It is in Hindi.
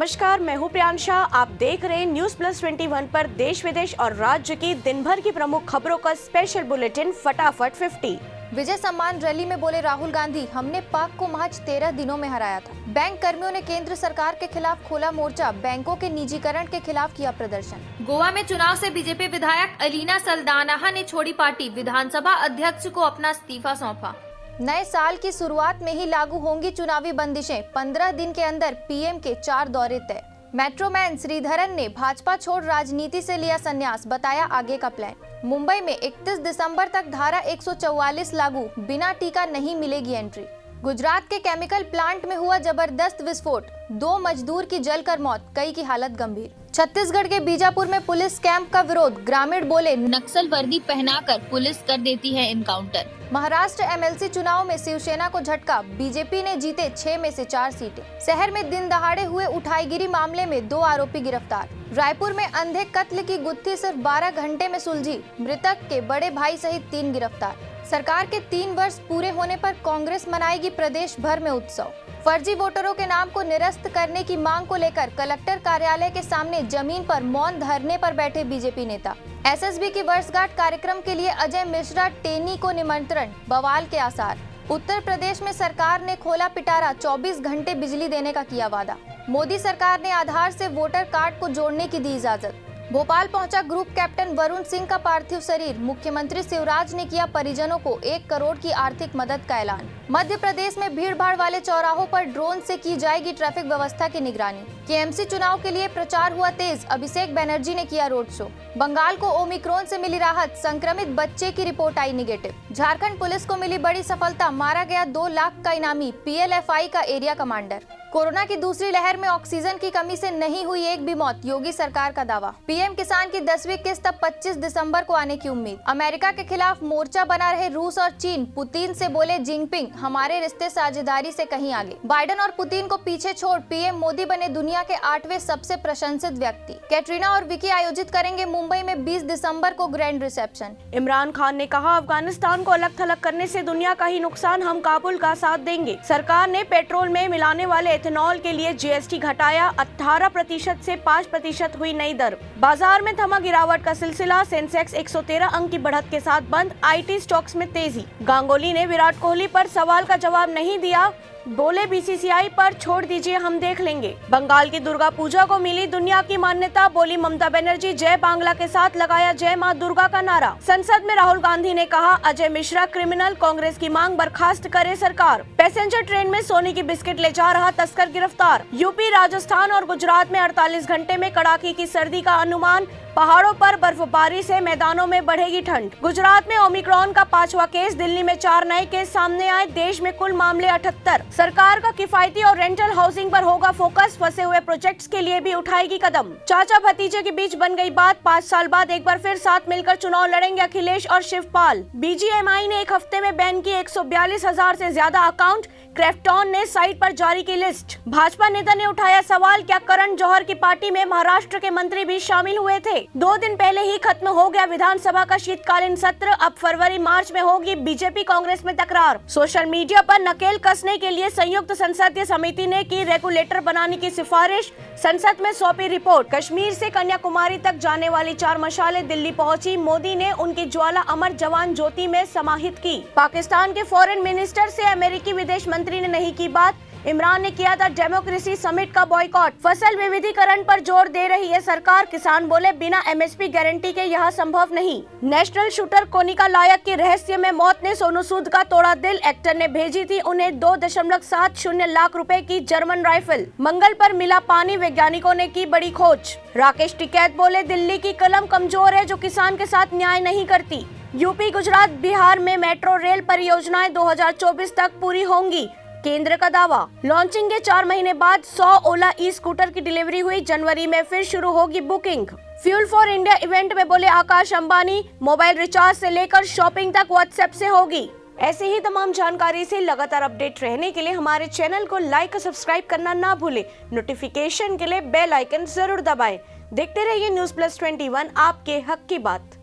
नमस्कार, मैं हूं प्रियांशा। आप देख रहे हैं न्यूज प्लस 21 पर देश विदेश और राज्य की दिन भर की प्रमुख खबरों का स्पेशल बुलेटिन फटाफट 50। विजय सम्मान रैली में बोले राहुल गांधी, हमने पाक को महज 13 दिनों में हराया था। बैंक कर्मियों ने केंद्र सरकार के खिलाफ खोला मोर्चा, बैंकों के निजीकरण के खिलाफ किया प्रदर्शन। गोवा में चुनाव से बीजेपी विधायक अलीना सल्दाना ने छोड़ी पार्टी, विधानसभा अध्यक्ष को अपना इस्तीफा सौंपा। नए साल की शुरुआत में ही लागू होंगी चुनावी बंदिशें, 15 दिन के अंदर पीएम के 4 दौरे तय। मेट्रोमैन श्रीधरन ने भाजपा छोड़ राजनीति से लिया संन्यास, बताया आगे का प्लान। मुंबई में 31 दिसंबर तक धारा 144 लागू, बिना टीका नहीं मिलेगी एंट्री। गुजरात के केमिकल प्लांट में हुआ जबरदस्त विस्फोट, 2 मजदूर की जलकर मौत, कई की हालत गंभीर। छत्तीसगढ़ के बीजापुर में पुलिस कैंप का विरोध, ग्रामीण बोले नक्सल वर्दी पहनाकर पुलिस कर देती है इनकाउंटर। महाराष्ट्र एमएलसी चुनाव में शिवसेना को झटका, बीजेपी ने जीते 6 में से 4 सीटें। शहर में दिन दहाड़े हुए उठाईगिरी मामले में 2 आरोपी गिरफ्तार। रायपुर में अंधे कत्ल की गुत्थी सिर्फ 12 घंटे में सुलझी, मृतक के बड़े भाई सहित 3 गिरफ्तार। सरकार के 3 वर्ष पूरे होने पर कांग्रेस मनाएगी प्रदेश भर में उत्सव। फर्जी वोटरों के नाम को निरस्त करने की मांग को लेकर कलेक्टर कार्यालय के सामने जमीन पर मौन धरने पर बैठे बीजेपी नेता। एसएसबी की वर्षगांठ कार्यक्रम के लिए अजय मिश्रा टेनी को निमंत्रण, बवाल के आसार। उत्तर प्रदेश में सरकार ने खोला पिटारा, 24 घंटे बिजली देने का किया वादा। मोदी सरकार ने आधार से वोटर कार्ड को जोड़ने की दी इजाजत। भोपाल पहुंचा ग्रुप कैप्टन वरुण सिंह का पार्थिव शरीर, मुख्यमंत्री शिवराज ने किया परिजनों को 1 करोड़ की आर्थिक मदद का ऐलान। मध्य प्रदेश में भीड़भाड़ वाले चौराहों पर ड्रोन से की जाएगी ट्रैफिक व्यवस्था की निगरानी। केएमसी चुनाव के लिए प्रचार हुआ तेज, अभिषेक बनर्जी ने किया रोड शो। बंगाल को ओमिक्रॉन से मिली राहत, संक्रमित बच्चे की रिपोर्ट आई निगेटिव। झारखंड पुलिस को मिली बड़ी सफलता, मारा गया 2 लाख का इनामी, पीएलएफआई का एरिया कमांडर। कोरोना की दूसरी लहर में ऑक्सीजन की कमी से नहीं हुई एक भी मौत, योगी सरकार का दावा। पीएम किसान की 10वीं किस्त अब 25 दिसंबर को आने की उम्मीद। अमेरिका के खिलाफ मोर्चा बना रहे रूस और चीन, पुतिन से बोले जिनपिंग, हमारे रिश्ते साझेदारी से कहीं आगे। बाइडेन और पुतिन को पीछे छोड़ पीएम मोदी बने दुनिया के 8वें सबसे प्रशंसित व्यक्ति। कैटरीना और विकी आयोजित करेंगे मुंबई में 20 दिसंबर को ग्रैंड रिसेप्शन। इमरान खान ने कहा, अफगानिस्तान को अलग थलग करने से दुनिया का ही नुकसान, हम काबुल का साथ देंगे। सरकार ने पेट्रोल में मिलाने वाले एथेनॉल के लिए जीएसटी घटाया, 18% से 5% हुई नई दर। बाजार में थमा गिरावट का सिलसिला, सेंसेक्स 113 अंक की बढ़त के साथ बंद, आईटी स्टॉक्स में तेजी। गांगुली ने विराट कोहली पर सवाल का जवाब नहीं दिया, बोले बीसीसीआई पर छोड़ दीजिए, हम देख लेंगे। बंगाल की दुर्गा पूजा को मिली दुनिया की मान्यता, बोली ममता बनर्जी, जय बांग्ला के साथ लगाया जय मां दुर्गा का नारा। संसद में राहुल गांधी ने कहा, अजय मिश्रा क्रिमिनल, कांग्रेस की मांग बर्खास्त करे सरकार। पैसेंजर ट्रेन में सोने की बिस्किट ले जा रहा तस्कर गिरफ्तार। यूपी, राजस्थान और गुजरात में 48 घंटे में कड़ाके की सर्दी का अनुमान, पहाड़ों पर बर्फबारी से मैदानों में बढ़ेगी ठंड। गुजरात में ओमिक्रॉन का 5वां केस, दिल्ली में 4 नए केस सामने आए, देश में कुल मामले 78। सरकार का किफायती और रेंटल हाउसिंग पर होगा फोकस, फंसे हुए प्रोजेक्ट्स के लिए भी उठाएगी कदम। चाचा भतीजे के बीच बन गई बात, 5 साल बाद एक बार फिर साथ मिलकर चुनाव लड़ेंगे अखिलेश और शिवपाल। बीजीएमआई ने एक हफ्ते में बैन किए 142,000 से ज्यादा अकाउंट, क्रेफ्टॉन ने साइट पर जारी की लिस्ट। भाजपा नेता ने उठाया सवाल, क्या करण जौहर की पार्टी में महाराष्ट्र के मंत्री भी शामिल हुए थे? 2 दिन पहले ही खत्म हो गया विधानसभा का शीतकालीन सत्र, अब फरवरी मार्च में होगी बीजेपी कांग्रेस में तकरार। सोशल मीडिया पर नकेल कसने के लिए संयुक्त संसदीय समिति ने की रेगुलेटर बनाने की सिफारिश, संसद में सौंपी रिपोर्ट। कश्मीर से कन्याकुमारी तक जाने वाली 4 मशालें दिल्ली पहुंची, मोदी ने उनकी ज्वाला अमर जवान ज्योति में समाहित की। पाकिस्तान के फॉरेन मिनिस्टर से अमेरिकी विदेश मंत्री ने नहीं की बात, इमरान ने किया था डेमोक्रेसी समिट का बॉयकॉट। फसल विविधीकरण पर जोर दे रही है सरकार, किसान बोले बिना एमएसपी गारंटी के यह संभव नहीं। नेशनल शूटर कोनिका लायक की रहस्य में मौत ने सोनू सूद का तोड़ा दिल, एक्टर ने भेजी थी उन्हें 2.70 लाख रुपए की जर्मन राइफल। मंगल पर मिला पानी, वैज्ञानिकों ने की बड़ी खोज। राकेश टिकैत बोले दिल्ली की कलम कमजोर है जो किसान के साथ न्याय नहीं करती। यूपी, गुजरात, बिहार में मेट्रो रेल परियोजनाएं 2024 तक पूरी होंगी, केंद्र का दावा। लॉन्चिंग के 4 महीने बाद 100 ओला ई स्कूटर की डिलीवरी हुई, जनवरी में फिर शुरू होगी booking. Fuel for India event में बोले आकाश अंबानी, मोबाइल रिचार्ज से लेकर शॉपिंग तक व्हाट्सएप से होगी। ऐसे ही तमाम जानकारी से लगातार अपडेट रहने के लिए हमारे चैनल को लाइक और सब्सक्राइब करना ना भूलें। नोटिफिकेशन के लिए बेल आइकन जरूर दबाएं। देखते रहिए न्यूज प्लस 21, आपके हक की बात।